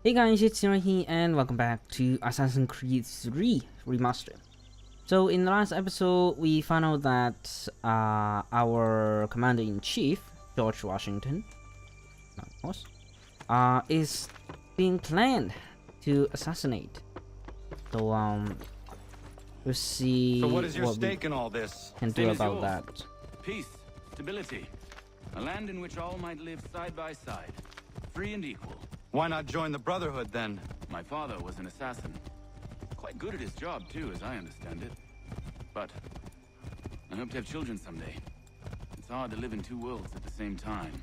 Hey guys, it's Zero here and welcome back to Assassin's Creed 3 Remaster. So in the last episode, we found out that our Commander-in-Chief, George Washington, of course, is being planned to assassinate. So we'll see So what is your what stake in all this? we can do about that. Peace, stability, a land in which all might live side by side, free and equal. Why not join the Brotherhood then? My father was an assassin. Quite good at his job too, as I understand it. But I hope to have children someday. It's hard to live in two worlds at the same time.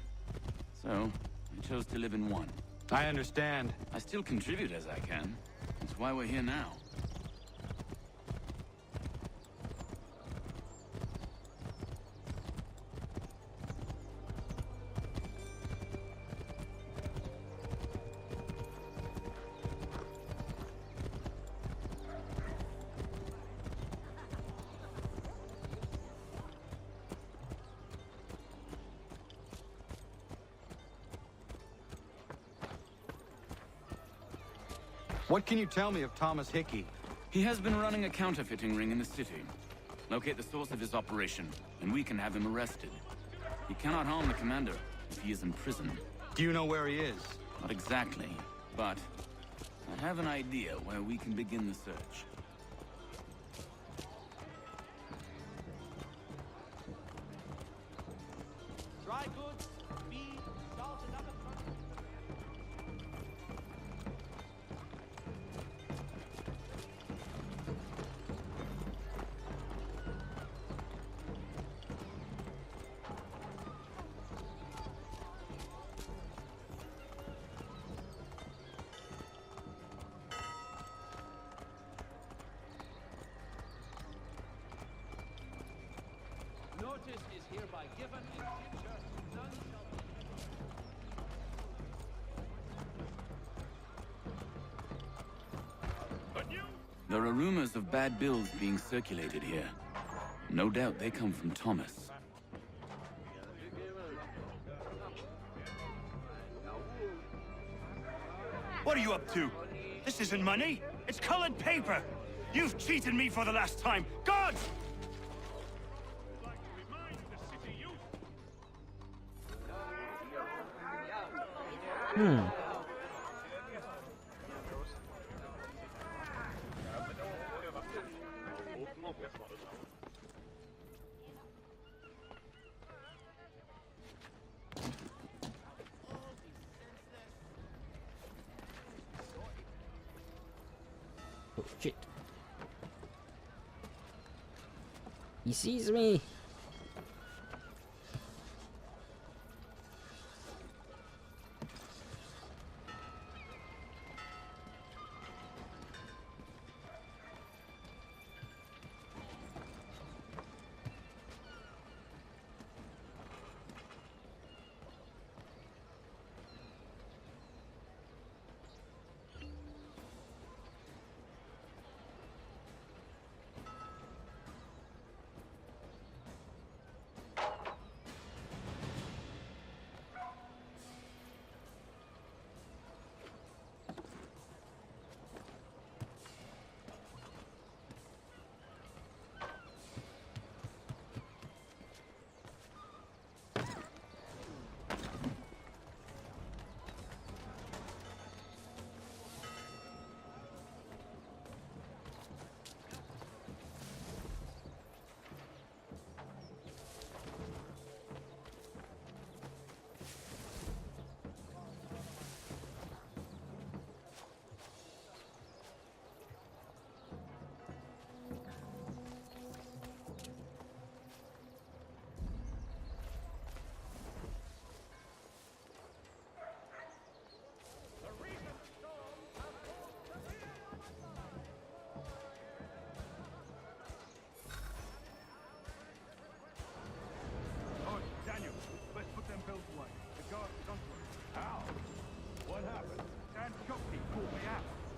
So I chose to live in one. I understand. I still contribute as I can. That's why we're here now. What can you tell me of Thomas Hickey? He has been running a counterfeiting ring in the city. Locate the source of his operation, and we can have him arrested. He cannot harm the commander if he is in prison. Do you know where he is? Not exactly, but I have an idea where we can begin the search. Dry goods, feed, salt, and other Notice is hereby given in future, none shall be. There are rumors of bad bills being circulated here. No doubt they come from Thomas. What are you up to? This isn't money. It's colored paper. You've cheated me for the last time. Guards! Oh shit. He sees me.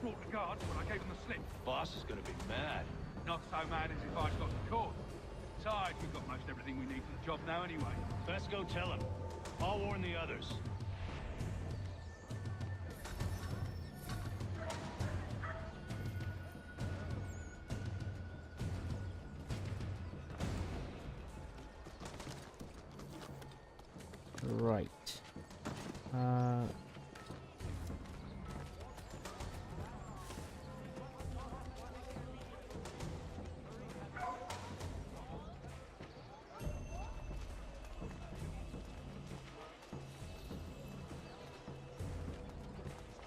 Brought the guards when I gave them the slip. Boss is gonna be mad. Not so mad as if I'd got the cause. Besides, we've got most everything we need for the job now anyway. Best go tell him. I'll warn the others. Right.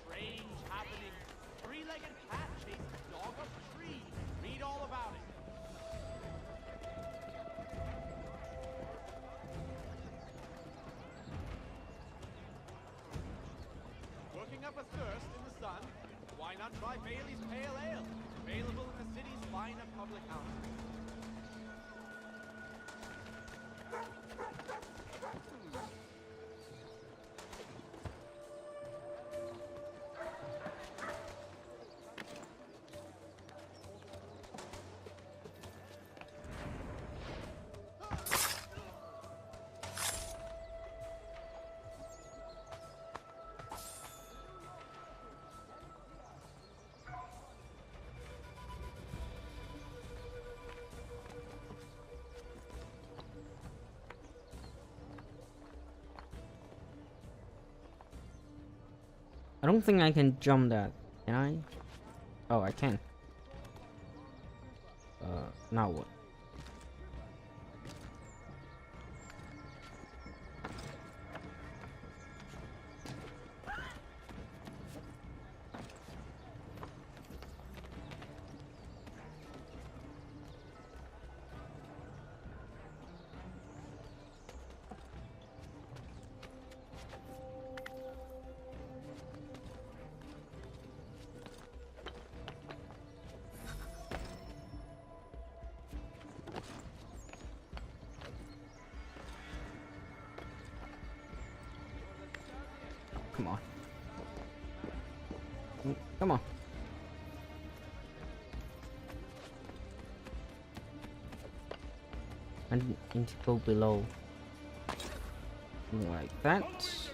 Strange happening. Three-legged cat chases dog up tree. Read all about it. Working up a thirst in the sun? Why not try Bailey's Pale Ale? Available in the city's finer public houses. I don't think I can jump that. Can I? Oh, I can. Now what? Come on. Come on. I need to go below. Like that.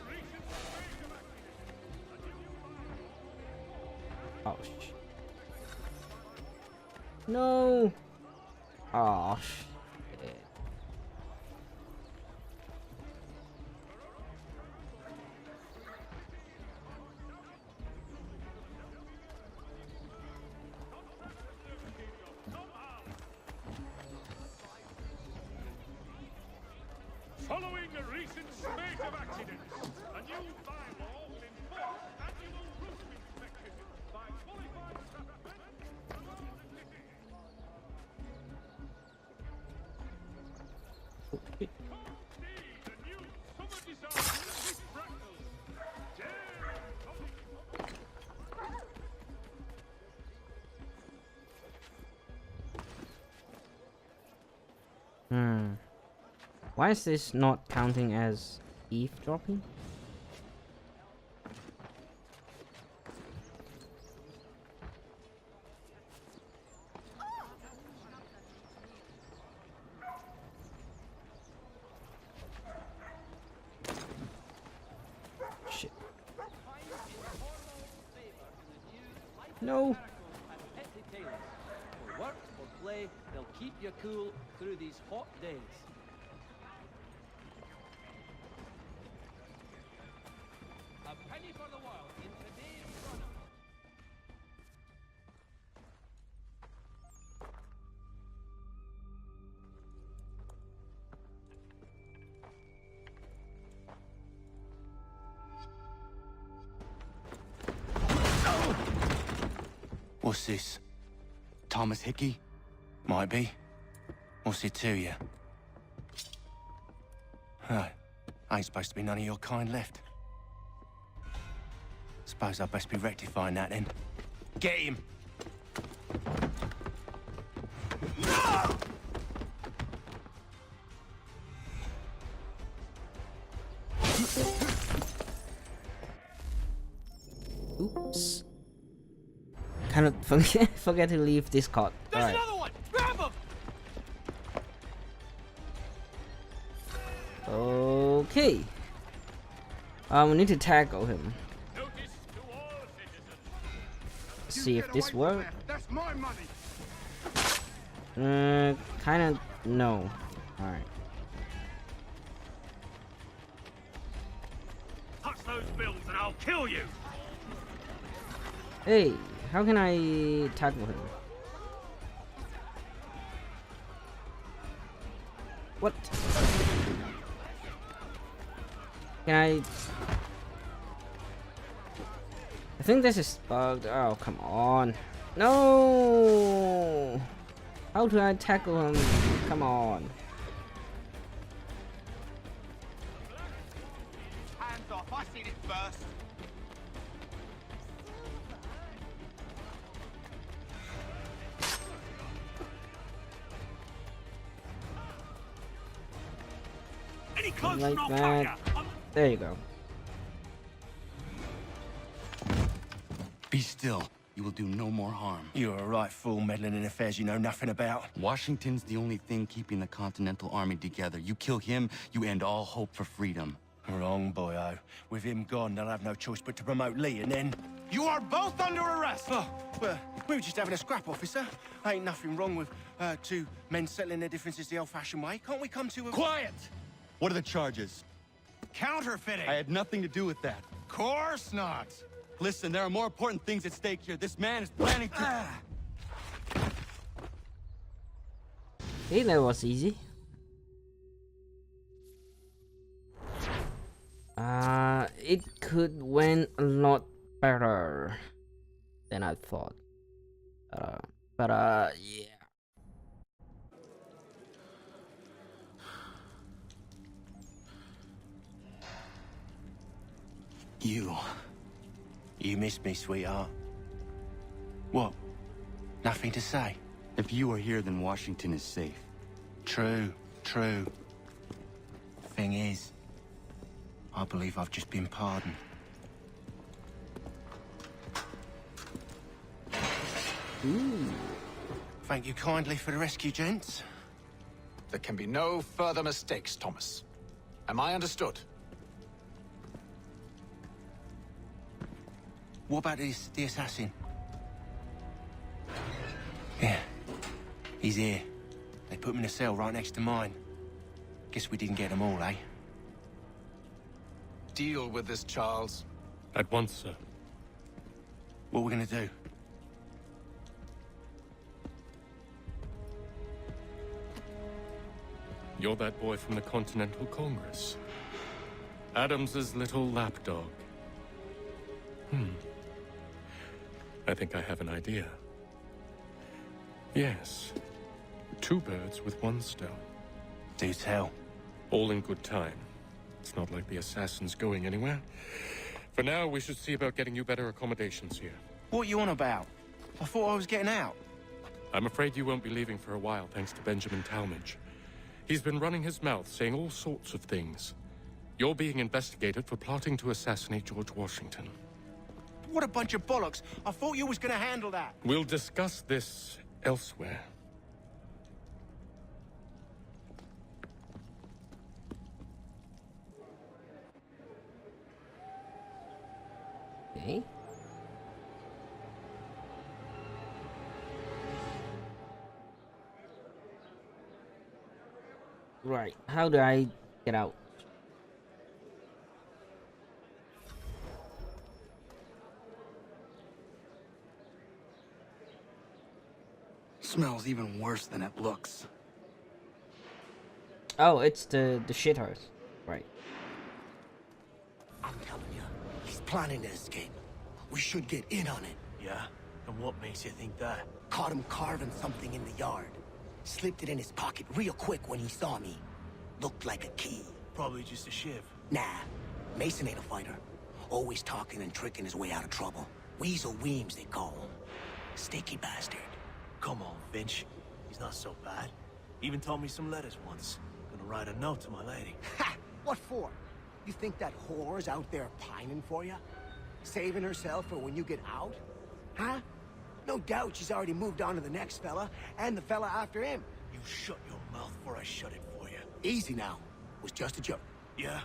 Oh, no. Oh, shit. Following a recent spate of accidents, a new bylaw will enforce annual roof inspections by qualified craftsmen throughout the city. Come see the new summer design with fractals. Why is this not counting as eavesdropping? Shit. No. For work or play, they'll keep you cool through these hot days. A penny for the world in today's economy. What's this? Thomas Hickey? Might be. What's it to you? Right. Ain't supposed to be none of your kind left. Suppose I'd best be rectifying that then. Get him! Oops. Kind of forget to leave Discord. There's Alright. another one! Grab him! Okay. We need to tackle him. Notice to all citizens. See if this works. That's my money. Kind of no. Alright. those bills and I'll kill you! Hey, how can I tackle him? What? Can I think this is bugged. Oh, come on. No! How do I tackle him? Come on. Hands off, I seen it first. Any closer Like and I'll that. cut ya. There you go. Be still. You will do no more harm. You're a right fool meddling in affairs you know nothing about. Washington's the only thing keeping the Continental Army together. You kill him, you end all hope for freedom. Wrong, boyo. With him gone, they'll have no choice but to promote Lee, and then... You are both under arrest! Oh, well, we were just having a scrap, officer. Ain't nothing wrong with two men settling their differences the old-fashioned way. Can't we come to a... Quiet! What are the charges? Counterfeiting! I had nothing to do with that. Course not! Listen, there are more important things at stake here. This man is planning to... Hey, that was easy. It could went a lot better than I thought. Yeah. You missed me, sweetheart. What? Nothing to say? If you are here, then Washington is safe. True. Thing is, I believe I've just been pardoned. Ooh. Thank you kindly for the rescue, gents. There can be no further mistakes, Thomas. Am I understood? What about the assassin? Yeah, he's here. They put him in a cell right next to mine. Guess we didn't get them all, eh? Deal with this, Charles. At once, sir. What we're gonna do? You're that boy from the Continental Congress. Adams's little lapdog. I think I have an idea. Yes. Two birds with one stone. Do tell. All in good time. It's not like the assassin's going anywhere. For now, we should see about getting you better accommodations here. What are you on about? I thought I was getting out. I'm afraid you won't be leaving for a while, thanks to Benjamin Talmadge. He's been running his mouth, saying all sorts of things. You're being investigated for plotting to assassinate George Washington. What a bunch of bollocks. I thought you was gonna handle that. We'll discuss this elsewhere. Okay. Right, how do I get out? Smells even worse than it looks. Oh, it's the shit house. Right. I'm telling you, he's planning to escape. We should get in on it. Yeah? And what makes you think that? Caught him carving something in the yard. Slipped it in his pocket real quick when he saw me. Looked like a key. Probably just a shiv. Nah, Mason ain't a fighter. Always talking and tricking his way out of trouble. Weasel Weems, they call him. Sticky bastard. Come on, Finch. He's not so bad. Even told me some letters once. Gonna write a note to my lady. Ha! What for? You think that whore's out there pining for you? Saving herself for when you get out? Huh? No doubt she's already moved on to the next fella, and the fella after him. You shut your mouth before I shut it for you. Easy now. Was just a joke. Yeah?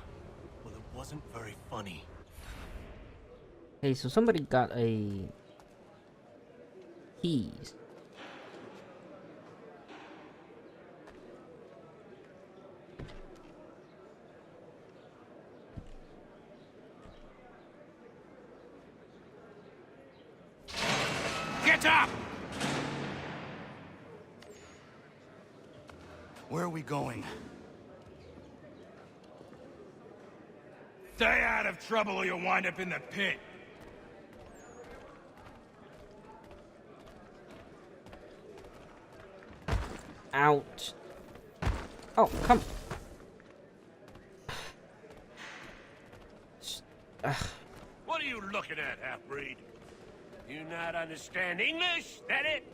Well, it wasn't very funny. Hey, so somebody got a keys. Watch out! Where are we going? Stay out of trouble or you'll wind up in the pit. Ouch. Oh, come. What are you looking at, half-breed? You not understand English? That it?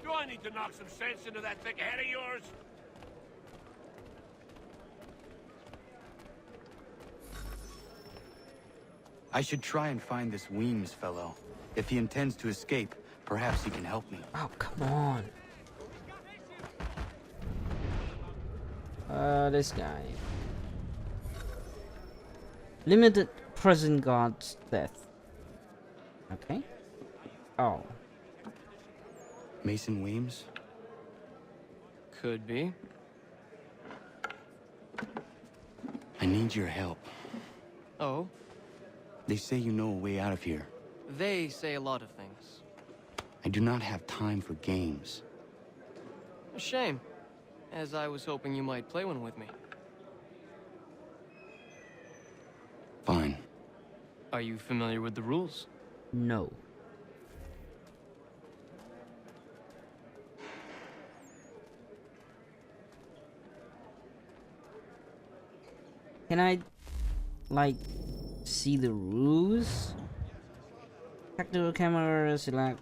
Do I need to knock some sense into that thick head of yours? I should try and find this Weems fellow. If he intends to escape, perhaps he can help me. Oh, come on. This guy. Limited present guard's death. Okay. Oh. Mason Weems? Could be. I need your help. Oh? They say you know a way out of here. They say a lot of things. I do not have time for games. A shame, as I was hoping you might play one with me. Fine. Are you familiar with the rules? No. Can I, like, see the rules? Tactical camera, select.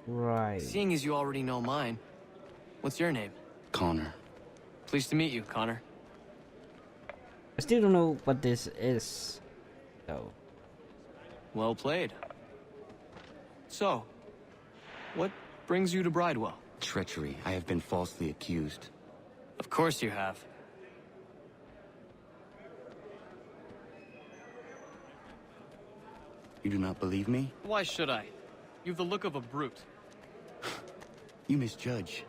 Right. Seeing as you already know mine, what's your name? Connor. Pleased to meet you, Connor. I still don't know what this is, though. Well played. So, what brings you to Bridewell? Treachery. I have been falsely accused. Of course you have. You do not believe me? Why should I? You've the look of a brute. You misjudge.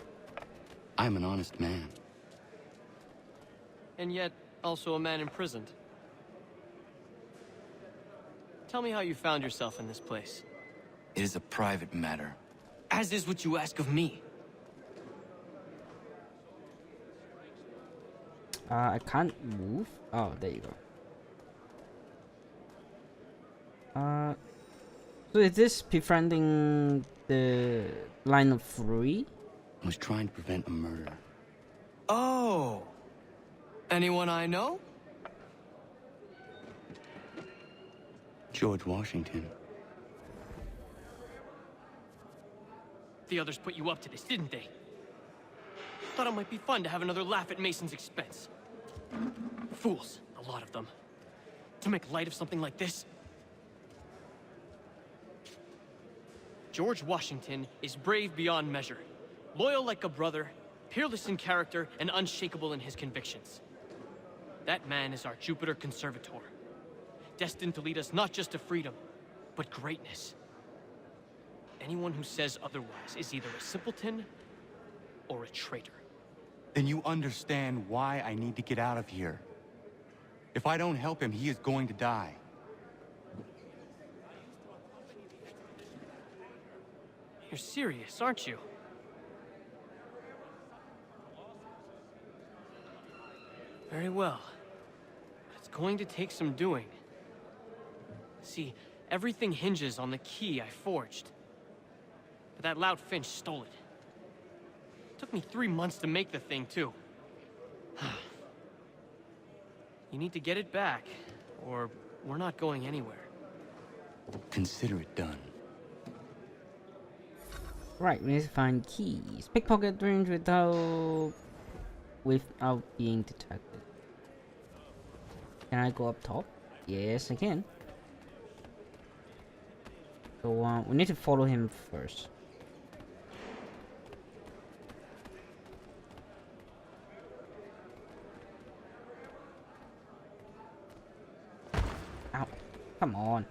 I'm an honest man. And yet, also a man imprisoned. Tell me how you found yourself in this place. It is a private matter. As is what you ask of me. I can't move. Oh, there you go. So is this befriending the line of three? I was trying to prevent a murder. Oh! Anyone I know? George Washington. The others put you up to this, didn't they? Thought it might be fun to have another laugh at Mason's expense. Fools, a lot of them. To make light of something like this. George Washington is brave beyond measure. Loyal like a brother, peerless in character, and unshakable in his convictions. That man is our Jupiter Conservator. Destined to lead us not just to freedom, but greatness. Anyone who says otherwise is either a simpleton or a traitor. Then you understand why I need to get out of here. If I don't help him, he is going to die. You're serious, aren't you? Very well. But it's going to take some doing. See, everything hinges on the key I forged. But that loud Finch stole it. Took me 3 months to make the thing, too. You need to get it back, or we're not going anywhere. Consider it done. Right, we need to find keys. Pickpocket range without being detected. Can I go up top? Yes, I can. So we need to follow him first. Ow! Come on.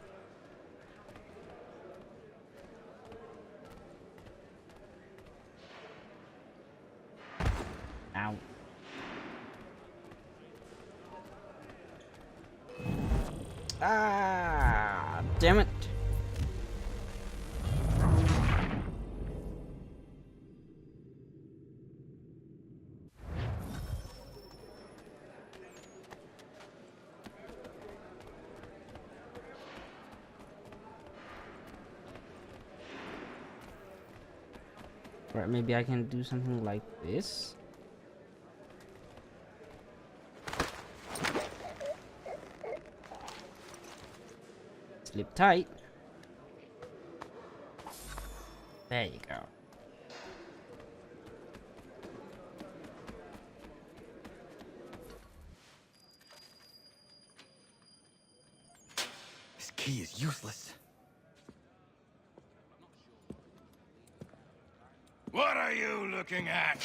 Ah, damn it. Right, maybe I can do something like this. Slip tight. There you go. This key is useless. What are you looking at?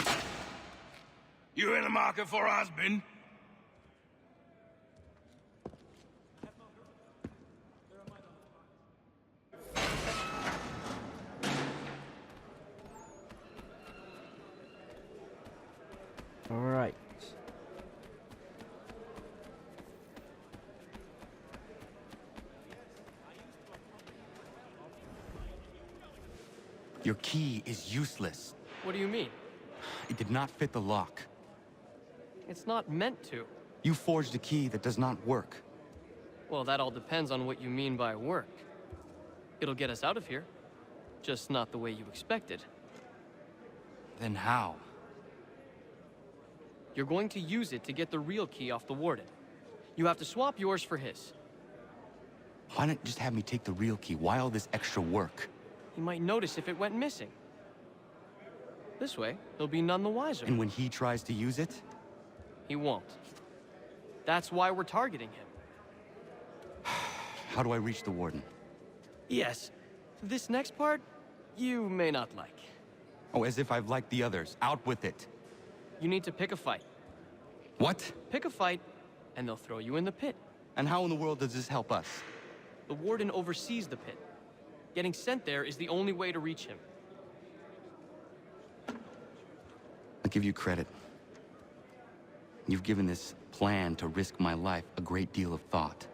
You in the market for a husband? All right. Your key is useless. What do you mean? It did not fit the lock. It's not meant to. You forged a key that does not work. Well, that all depends on what you mean by work. It'll get us out of here. Just not the way you expected. Then how? You're going to use it to get the real key off the warden. You have to swap yours for his. Why not just have me take the real key? Why all this extra work? He might notice if it went missing. This way, he'll be none the wiser. And when he tries to use it? He won't. That's why we're targeting him. How do I reach the warden? Yes. This next part, you may not like. Oh, as if I've liked the others. Out with it. You need to pick a fight. What? Pick a fight, and they'll throw you in the pit. And how in the world does this help us? The warden oversees the pit. Getting sent there is the only way to reach him. I'll give you credit. You've given this plan to risk my life a great deal of thought.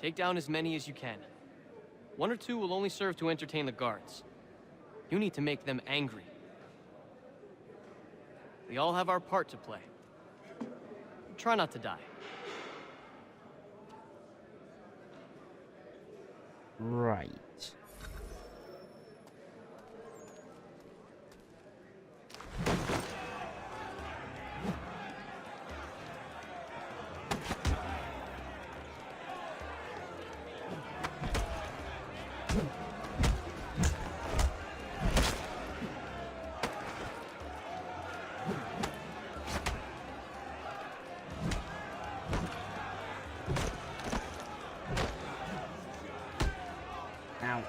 Take down as many as you can. 1 or 2 will only serve to entertain the guards. You need to make them angry. We all have our part to play. Try not to die. Right. Ouch.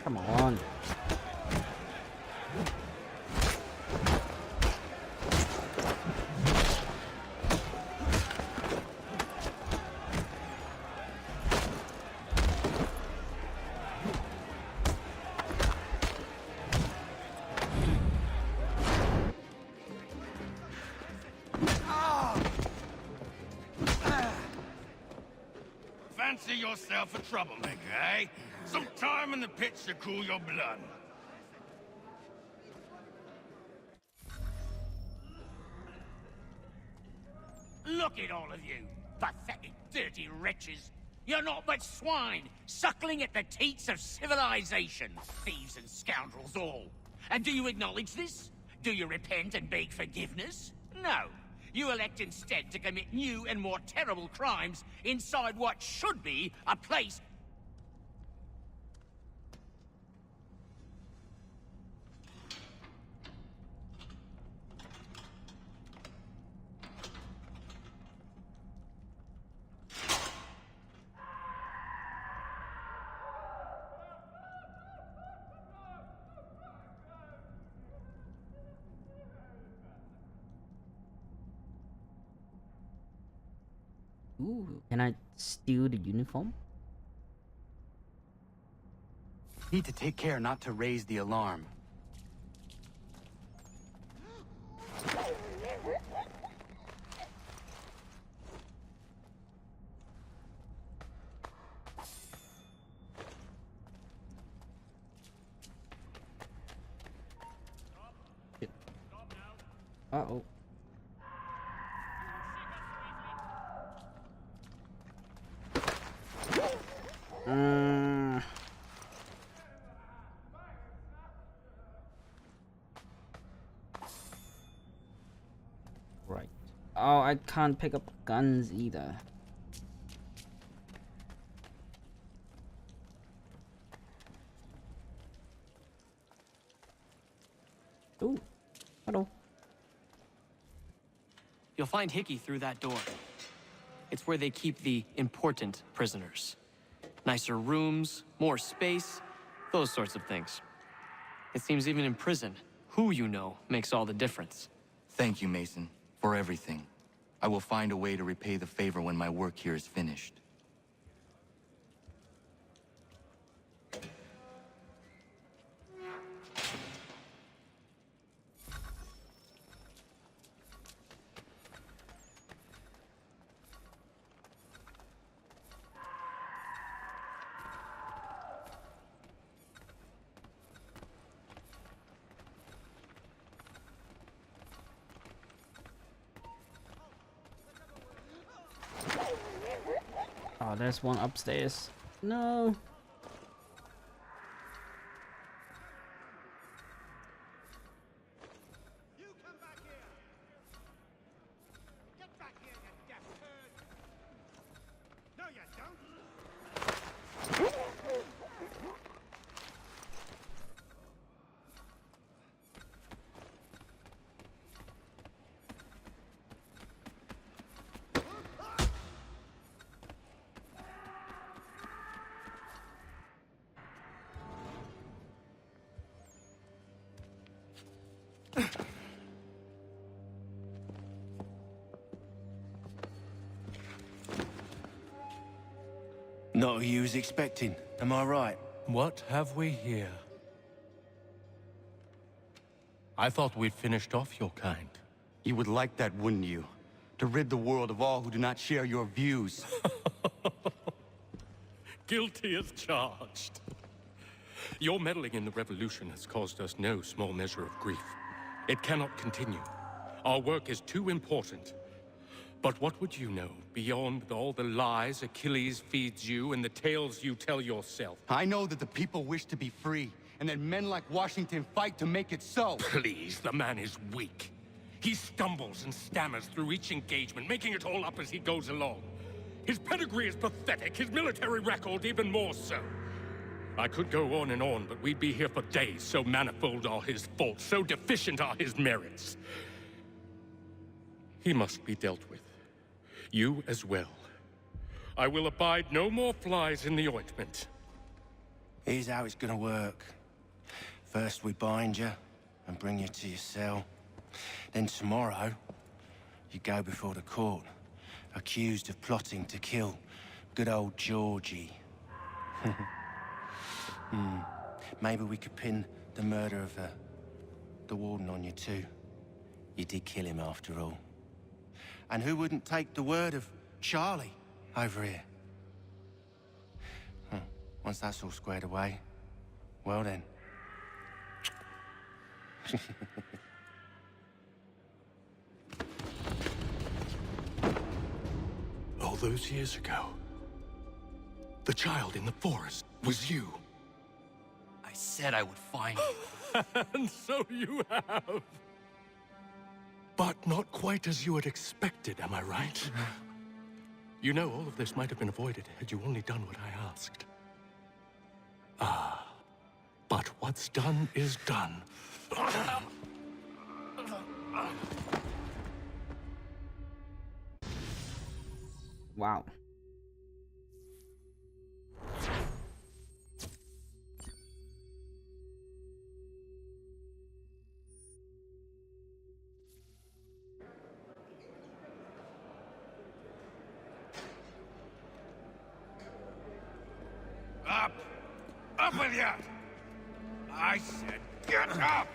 Come on. Fancy yourself a troublemaker, eh? Some time in the pits to cool your blood. Look at all of you, pathetic, dirty wretches. You're not but swine, suckling at the teats of civilization. Thieves and scoundrels all. And do you acknowledge this? Do you repent and beg forgiveness? No. You elect instead to commit new and more terrible crimes inside what should be a place... Ooh, can I steal the uniform? Need to take care not to raise the alarm. Uh-oh. Right. Oh, I can't pick up guns either. Ooh. Hello. You'll find Hickey through that door. It's where they keep the important prisoners. Nicer rooms, more space, those sorts of things. It seems even in prison, who you know makes all the difference. Thank you, Mason, for everything. I will find a way to repay the favor when my work here is finished. Oh, there's one upstairs. No. You come back here! Get back here, you deaf turd! No, you don't! Not who you was expecting, am I right? What have we here? I thought we'd finished off your kind. You would like that, wouldn't you? To rid the world of all who do not share your views. Guilty as charged. Your meddling in the revolution has caused us no small measure of grief. It cannot continue. Our work is too important. But what would you know beyond all the lies Achilles feeds you and the tales you tell yourself? I know that the people wish to be free, and that men like Washington fight to make it so. Please, the man is weak. He stumbles and stammers through each engagement, making it all up as he goes along. His pedigree is pathetic, his military record even more so. I could go on and on, but we'd be here for days, so manifold are his faults, so deficient are his merits. He must be dealt with. You as well. I will abide no more flies in the ointment. Here's how it's gonna work. First we bind you and bring you to your cell. Then tomorrow, you go before the court, accused of plotting to kill good old Georgie. Maybe we could pin the murder of the warden on you too. You did kill him after all. And who wouldn't take the word of Charlie over here? Once that's all squared away, well then. All those years ago, the child in the forest was you. I said I would find you. And so you have. But not quite as you had expected, am I right? You know, all of this might have been avoided had you only done what I asked. Ah, but what's done is done. Wow. with you! I said, get up!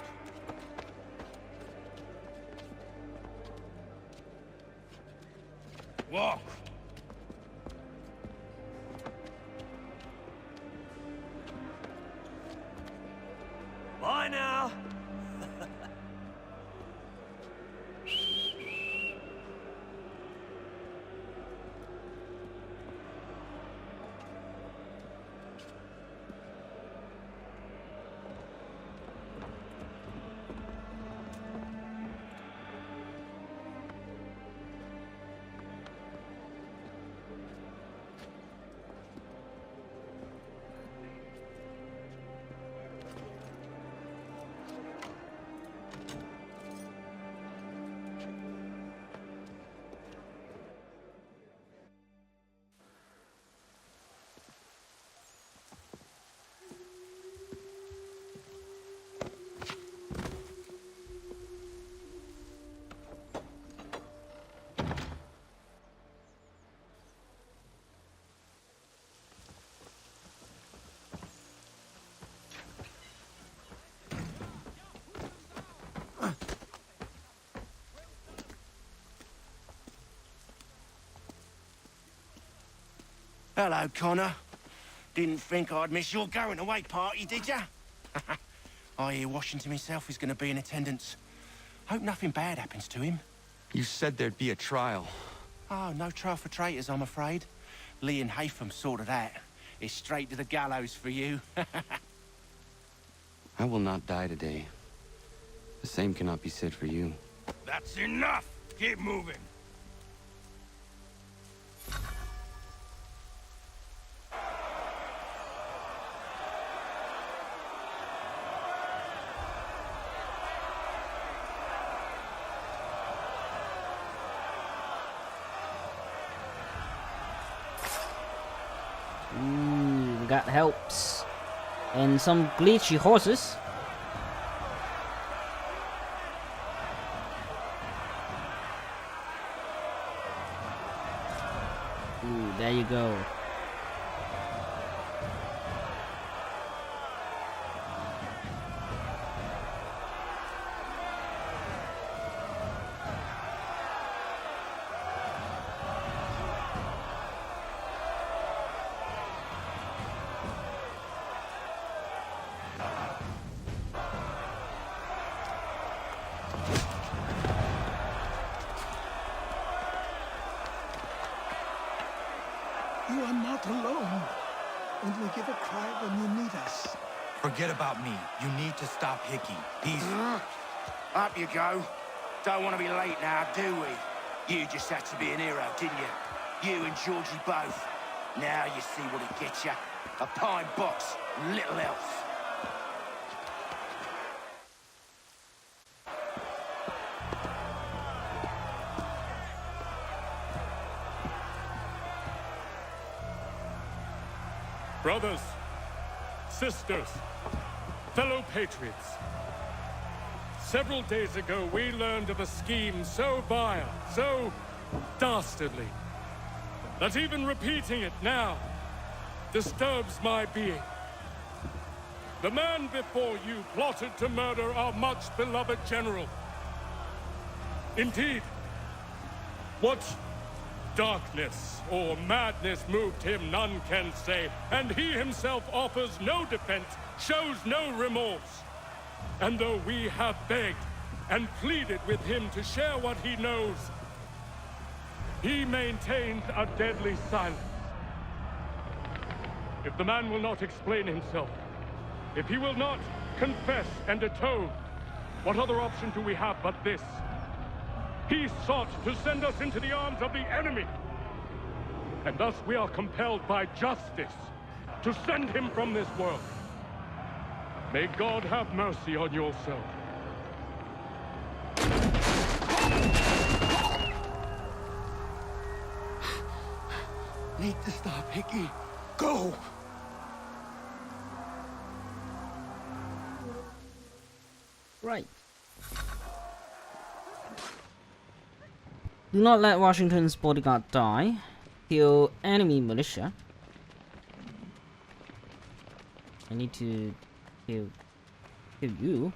Walk. Bye now. Hello, Connor. Didn't think I'd miss your going-away party, did ya? I hear Washington himself is going to be in attendance. Hope nothing bad happens to him. You said there'd be a trial. Oh, no trial for traitors, I'm afraid. Lee and Haytham sorted that. It's straight to the gallows for you. I will not die today. The same cannot be said for you. That's enough! Keep moving! Ooh, got helps. And some glitchy horses. Ooh, there you go. You are not alone. Only give a cry when you need us. Forget about me. You need to stop Hickey. He's... Up you go. Don't want to be late now, do we? You just had to be an hero, didn't you? You and Georgie both. Now you see what it gets you. A pine box, little else. Brothers, sisters, fellow patriots. Several days ago, we learned of a scheme so vile, so dastardly, that even repeating it now disturbs my being. The man before you plotted to murder our much-beloved general. Indeed, what darkness or madness moved him, none can say, and he himself offers no defense, shows no remorse. And though we have begged and pleaded with him to share what he knows, he maintains a deadly silence. If the man will not explain himself, if he will not confess and atone, what other option do we have but this? He sought to send us into the arms of the enemy. And thus we are compelled by justice to send him from this world. May God have mercy on your soul. Need to stop, Hickey. Go! Right. Do not let Washington's bodyguard die. Kill enemy militia. I need to kill you.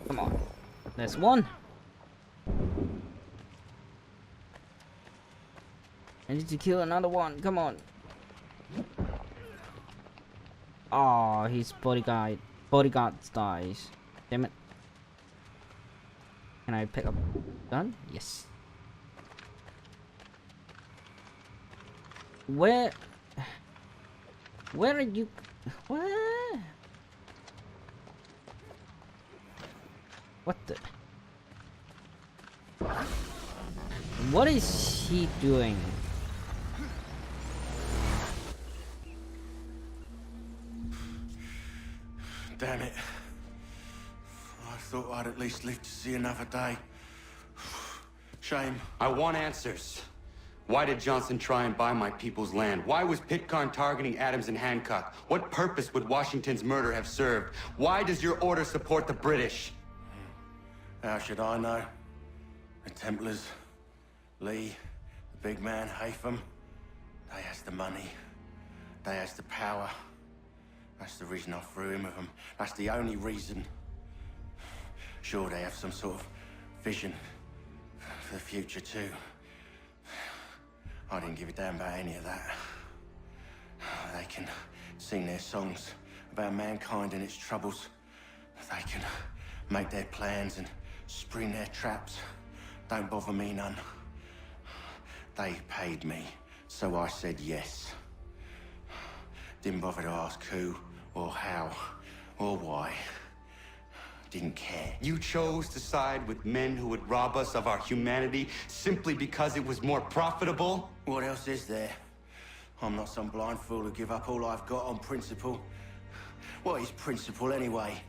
Come on. There's one. I need to kill another one. Come on. Oh, his bodyguard dies. Damn it. Can I pick up gun? Yes. Where are you? Where? What the? What is he doing? Damn it. I thought I'd at least live to see another day. Shame. I want answers. Why did Johnson try and buy my people's land? Why was Pitcairn targeting Adams and Hancock? What purpose would Washington's murder have served? Why does your order support the British? How should I know? The Templars, Lee, the big man, Haytham, they has the money. They has the power. That's the reason I threw in with them. That's the only reason. Sure, they have some sort of vision for the future too. I didn't give a damn about any of that. They can sing their songs about mankind and its troubles. They can make their plans and spring their traps. Don't bother me none. They paid me, so I said yes. Didn't bother to ask who, or how, or why. Didn't care. You chose to side with men who would rob us of our humanity simply because it was more profitable? What else is there? I'm not some blind fool who give up all I've got on principle. What is principle anyway?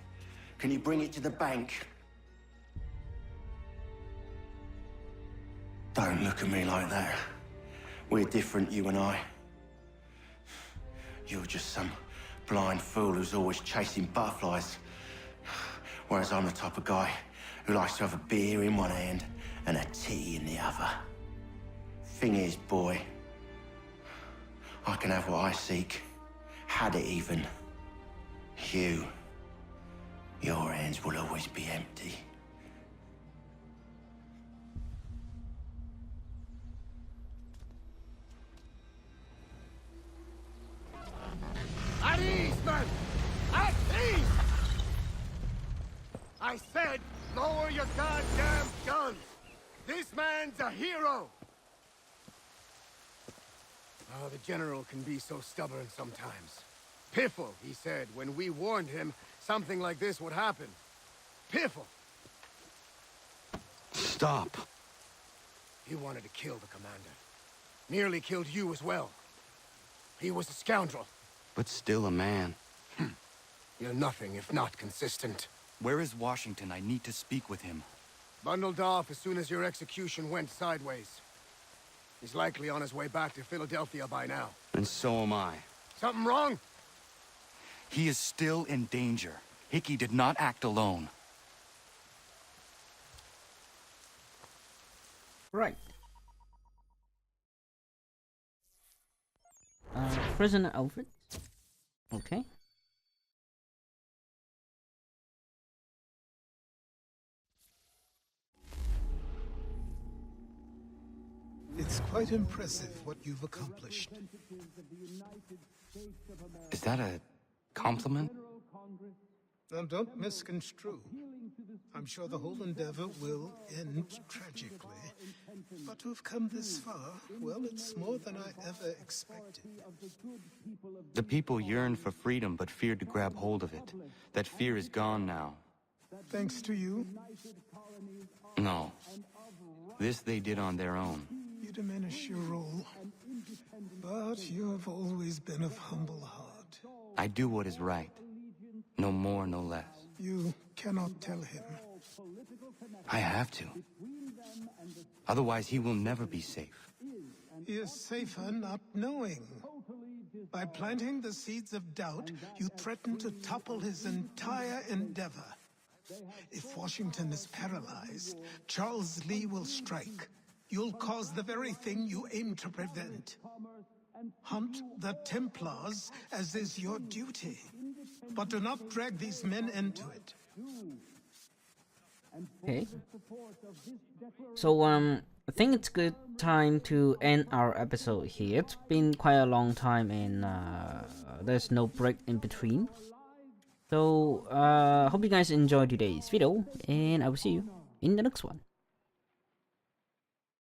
Can you bring it to the bank? Don't look at me like that. We're different, you and I. You're just some blind fool who's always chasing butterflies. Whereas I'm the type of guy who likes to have a beer in one hand and a tea in the other. Thing is, boy, I can have what I seek. Had it even. Your hands will always be empty. At ease, man! At ease! I said, lower your goddamn guns! This man's a hero! Oh, the General can be so stubborn sometimes. Piffle, he said, when we warned him something like this would happen. Piffle! Stop. He wanted to kill the commander. Nearly killed you as well. He was a scoundrel. But still a man. You're nothing if not consistent. Where is Washington? I need to speak with him. Bundled off as soon as your execution went sideways. He's likely on his way back to Philadelphia by now. And so am I. Something wrong? He is still in danger. Hickey did not act alone. Right. Prisoner Alfred. Okay. It's quite impressive what you've accomplished. Is that a compliment? Now, don't misconstrue. I'm sure the whole endeavor will end tragically. But to have come this far, well, it's more than I ever expected. The people yearned for freedom but feared to grab hold of it. That fear is gone now. Thanks to you? No. This they did on their own. You diminish your role. But you have always been of humble heart. I do what is right. No more, no less. You cannot tell him. I have to. Otherwise, he will never be safe. He is safer not knowing. By planting the seeds of doubt, you threaten to topple his entire endeavor. If Washington is paralyzed, Charles Lee will strike. You'll cause the very thing you aim to prevent. Hunt the Templars as is your duty, but do not drag these men into it. Okay. So I think it's good time to end our episode here. It's been quite a long time and there's no break in between. So hope you guys enjoyed today's video, and I will see you in the next one.